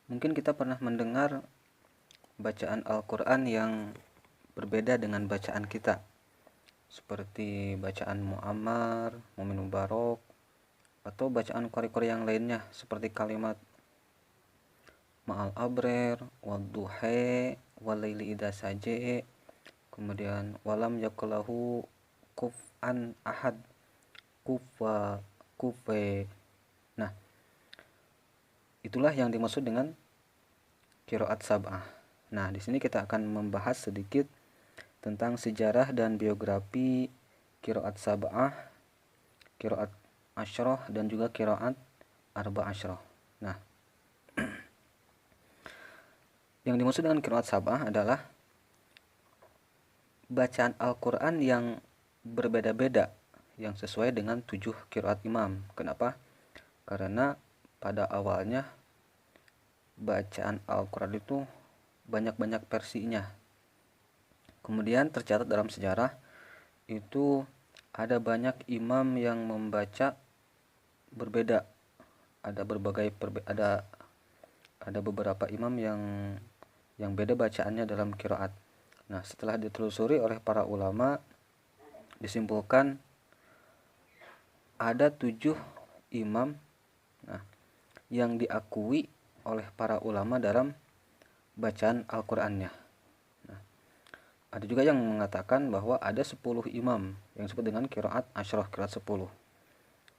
Mungkin kita pernah mendengar bacaan Al-Quran yang berbeda dengan bacaan kita, seperti bacaan Muammar, Mumin Mubarok, atau bacaan qari-qari yang lainnya, seperti kalimat Ma'al Abrer, Wadduhe, Walaili idha saje, kemudian Walam yakulahu kuf'an ahad, kufa, kufe. Nah, itulah yang dimaksud dengan qiraat sab'ah. Nah, di sini kita akan membahas sedikit tentang sejarah dan biografi qiraat sab'ah, qiraat asyrah, dan juga qiraat arba asyrah. Nah, yang dimaksud dengan qiraat sab'ah adalah bacaan Al-Quran yang berbeda-beda, yang sesuai dengan 7 qiraat imam. Kenapa? Karena pada awalnya bacaan Al-Quran itu banyak-banyak versinya. Kemudian tercatat dalam sejarah itu ada banyak imam yang membaca berbeda. Ada beberapa imam yang beda bacaannya dalam qiraat. Nah, setelah ditelusuri oleh para ulama, disimpulkan ada 7 imam yang diakui oleh para ulama dalam bacaan Al-Qur'annya. Nah, ada juga yang mengatakan bahwa ada 10 imam yang disebut dengan qiraat asyrah, qiraat 10.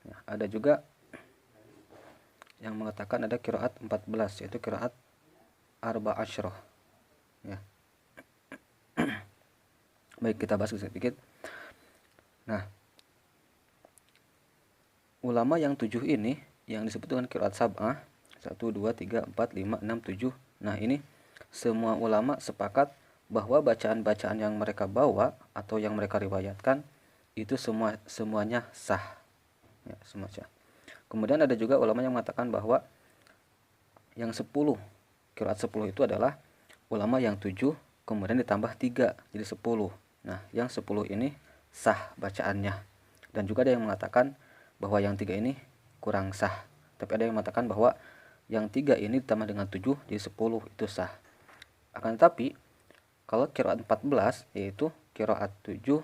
Nah, ada juga yang mengatakan ada qiraat 14, yaitu qiraat arba asyrah. Ya. Baik, kita bahas sedikit. Nah, ulama yang 7 ini yang disebut dengan qiraat sab'ah, 1, 2, 3, 4, 5, 6, 7. Nah, ini semua ulama sepakat bahwa bacaan-bacaan yang mereka bawa atau yang mereka riwayatkan itu semuanya sah. Ya, semua sah. Kemudian ada juga ulama yang mengatakan bahwa yang 10, qiraat 10 itu adalah ulama yang 7 kemudian ditambah 3 jadi 10. Nah, yang 10 ini sah bacaannya. Dan juga ada yang mengatakan bahwa yang 3 ini kurang sah. Tapi ada yang mengatakan bahwa yang 3 ini ditambah dengan 7 jadi 10 itu sah. Akan tetapi kalau qiraat 14 yaitu qiraat 7,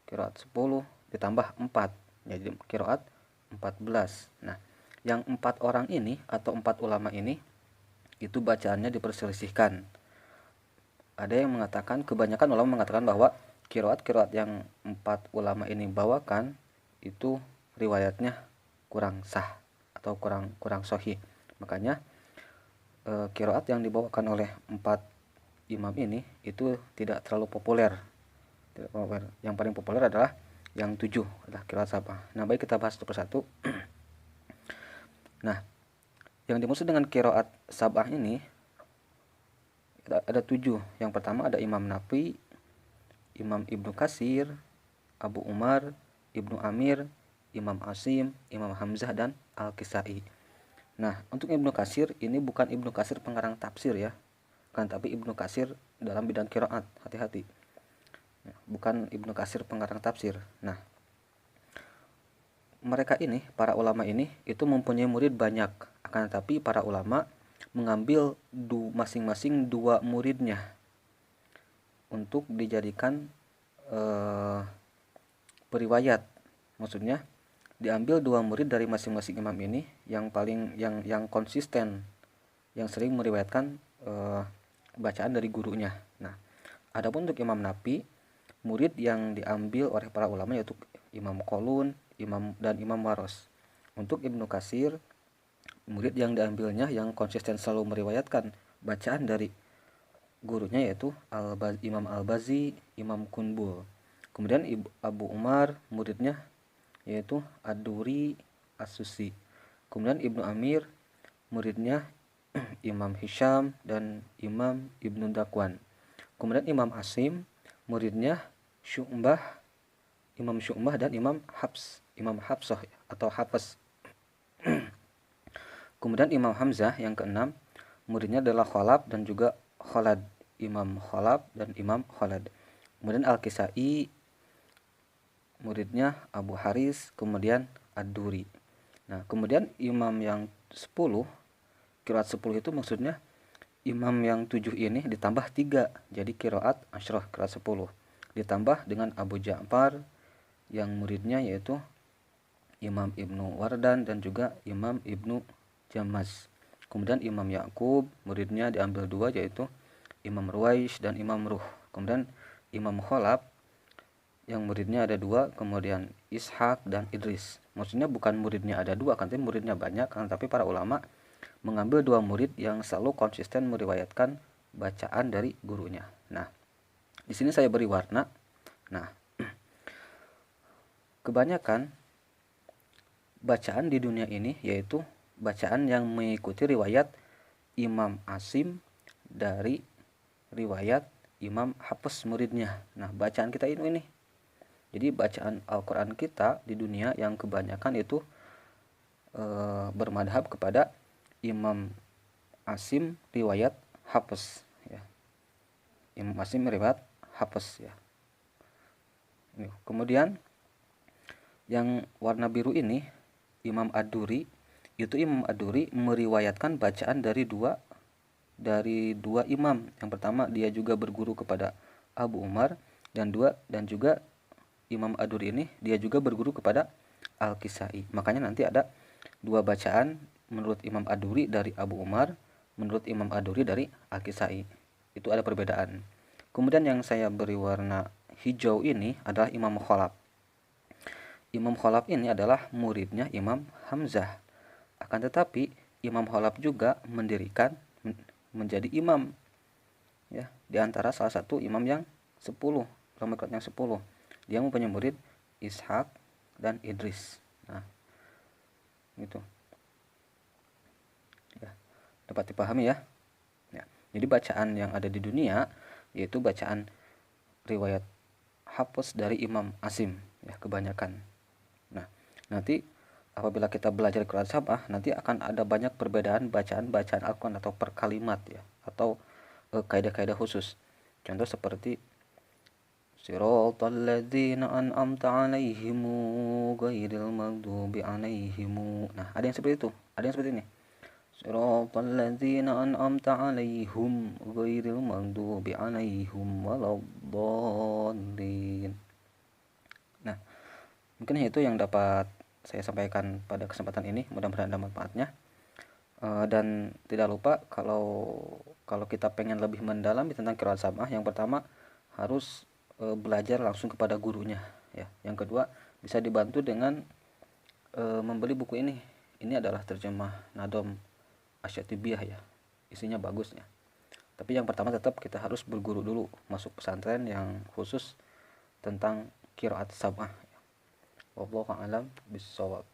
qiraat 10 ditambah 4 jadi qiraat 14. Nah, yang 4 orang ini atau 4 ulama ini itu bacaannya diperselisihkan. Ada yang mengatakan, kebanyakan ulama mengatakan bahwa qiraat-qiraat yang 4 ulama ini bawakan itu riwayatnya kurang sah atau kurang sahih. Makanya qiraat yang dibawakan oleh 4 imam ini itu tidak terlalu populer. Yang paling populer adalah yang 7 adalah qiraat sab'ah. Nah, baik, kita bahas satu persatu. Nah, yang dimaksud dengan qiraat sab'ah ini ada 7. Yang pertama ada Imam Nafi, Imam Ibnu Katsir, Abu Umar, Ibnu Amir, Imam Asim, Imam Hamzah, dan Al-Kisai. Nah, untuk Ibnu Katsir ini bukan Ibnu Katsir pengarang tafsir ya, kan, tapi Ibnu Katsir dalam bidang qiraat. Hati-hati, bukan Ibnu Katsir pengarang tafsir. Nah, mereka ini, para ulama ini itu mempunyai murid banyak, akan tetapi para ulama mengambil masing-masing 2 muridnya untuk dijadikan periwayat. Maksudnya diambil 2 murid dari masing-masing imam ini yang paling yang konsisten, yang sering meriwayatkan bacaan dari gurunya. Nah, adapun untuk Imam Nafi, murid yang diambil oleh para ulama yaitu Imam Qalun, dan Imam Waros. Untuk Ibnu Katsir, murid yang diambilnya yang konsisten selalu meriwayatkan bacaan dari gurunya yaitu Imam Al-Bazi, Imam Kunbul. Kemudian Abu Umar, muridnya yaitu Ad-Duri As-Susi. Kemudian Ibnu Amir, muridnya Imam Hisham dan Imam Ibnu Dakwan. Kemudian Imam Asim, muridnya Imam Syu'bah dan Imam Hafsah atau Hafs. Kemudian Imam Hamzah yang keenam, muridnya adalah Khalaf dan juga Khalad, Imam Khalaf dan Imam Khalad. Kemudian Al-Kisai, muridnya Abu Haris, kemudian Ad-Duri. Nah, kemudian imam yang 10 Qiraat 10 itu maksudnya imam yang 7 ini ditambah 3, jadi qiraat asyrah, qiraat 10. Ditambah dengan Abu Ja'far yang muridnya yaitu Imam Ibnu Wardan dan juga Imam Ibnu Jamaz. Kemudian Imam Ya'qub muridnya diambil 2 yaitu Imam Ruwais dan Imam Ruh. Kemudian Imam Khalaf yang muridnya ada 2, kemudian Ishaq dan Idris. Maksudnya bukan muridnya ada 2, kan, tapi muridnya banyak, kan, tapi para ulama mengambil 2 murid yang selalu konsisten meriwayatkan bacaan dari gurunya. Nah, di sini saya beri warna. Nah, kebanyakan bacaan di dunia ini yaitu bacaan yang mengikuti riwayat Imam Asim dari riwayat Imam Hafs muridnya. Nah, bacaan kita ini. Jadi bacaan Al-Quran kita di dunia yang kebanyakan itu bermadhab kepada Imam Asim riwayat Hafs ya. Imam Asim riwayat Hafs ya. Kemudian yang warna biru ini Imam Ad-Duri, itu Imam Ad-Duri meriwayatkan bacaan dari dua imam. Yang pertama dia juga berguru kepada Abu Umar, dan juga Imam Ad-Duri ini dia juga berguru kepada Al-Kisai. Makanya nanti ada 2 bacaan menurut Imam Ad-Duri dari Abu Umar, menurut Imam Ad-Duri dari Al-Kisai. Itu ada perbedaan. Kemudian yang saya beri warna hijau ini adalah Imam Khalaf. Imam Khalaf ini adalah muridnya Imam Hamzah. Akan tetapi Imam Khalaf juga mendirikan menjadi imam ya, di antara salah satu imam yang 10, ulama yang 10. Dia mempunyai murid Ishaq dan Idris. Nah, gitu. Ya, dapat dipahami ya. Ya. Jadi bacaan yang ada di dunia yaitu bacaan riwayat Hafs dari Imam Asim ya, kebanyakan. Nah, nanti apabila kita belajar Qiraat Sab'ah, nanti akan ada banyak perbedaan bacaan-bacaan Al-Quran atau per kalimat ya, atau kaidah-kaidah khusus. Contoh seperti Siratal ladzina an'amta 'alaihim ghairil maghdubi 'alaihim. Nah, ada yang seperti itu, ada yang seperti ini. Siratal ladzina an'amta 'alaihim ghairil maghdubi 'alaihim waladdallin. Nah, mungkin itu yang dapat saya sampaikan pada kesempatan ini, mudah-mudahan ada manfaatnya. Dan tidak lupa kalau kita pengen lebih mendalami tentang Qiraat Sab'ah, yang pertama harus belajar langsung kepada gurunya ya. Yang kedua bisa dibantu dengan membeli buku ini. Ini adalah terjemah Nadom Asyatibiyah ya, isinya bagus ya. Tapi yang pertama tetap kita harus berguru dulu, masuk pesantren yang khusus tentang Qiraat Sab'ah. Wallahu a'lam bishawab.